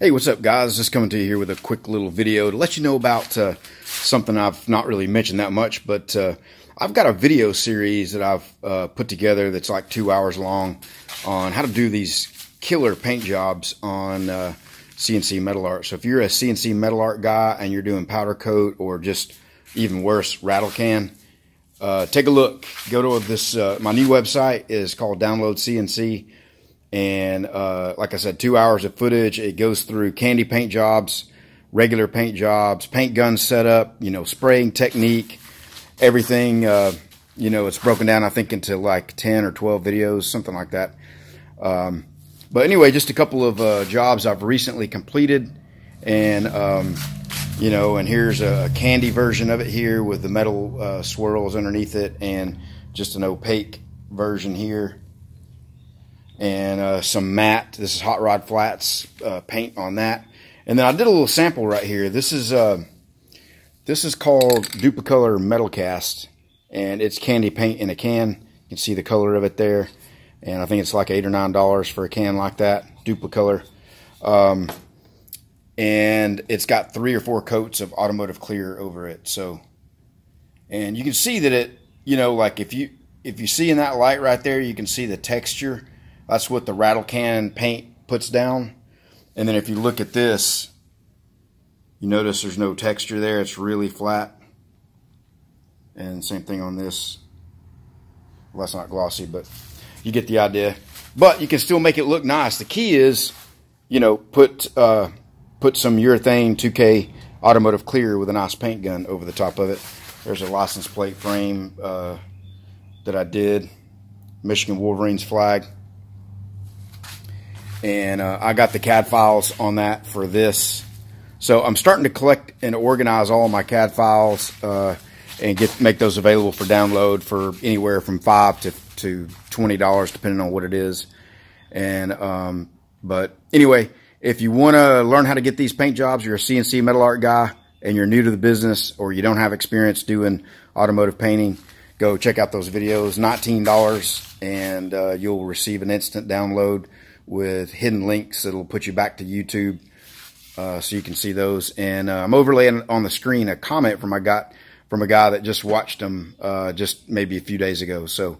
Hey, what's up, guys? Just coming to you here with a quick little video to let you know about something I've not really mentioned that much, but I've got a video series that I've put together that's like 2 hours long on how to do these killer paint jobs on CNC metal art. So if you're a CNC metal art guy and you're doing powder coat or just even worse, rattle can, take a look. Go to this, my new website is called Download CNC. And like I said, 2 hours of footage. It goes through candy paint jobs, regular paint jobs, paint gun setup, spraying technique, everything. It's broken down, I think, into like 10 or 12 videos, something like that. But anyway, just a couple of jobs I've recently completed. And, and here's a candy version of it here with the metal swirls underneath it, and just an opaque version here. And some matte, this is Hot Rod Flats paint on that. And then I did a little sample right here. This is called Duplicolor Metal Cast, and it's candy paint in a can. You can see the color of it there, and I think it's like $8 or $9 for a can like that, Duplicolor. And it's got 3 or 4 coats of automotive clear over it. So, and you can see that it, like if you see in that light right there, you can see the texture. That's what the rattle can paint puts down. And then if you look at this, you notice there's no texture there. It's really flat. And same thing on this. Well, that's not glossy, but you get the idea. But you can still make it look nice. The key is, put some urethane 2K automotive clear with a nice paint gun over the top of it. There's a license plate frame that I did. Michigan Wolverines flag. And I got the CAD files on that for this. So I'm starting to collect and organize all my CAD files and make those available for download for anywhere from $5 to $20, depending on what it is. And but anyway, if you want to learn how to get these paint jobs, you're a CNC metal art guy and you're new to the business, or you don't have experience doing automotive painting, go check out those videos. $19, and you'll receive an instant download with hidden links that'll put you back to YouTube, so you can see those. And I'm overlaying on the screen a comment from a guy that just watched them just maybe a few days ago. So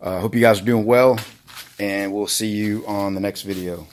hope you guys are doing well, and we'll see you on the next video.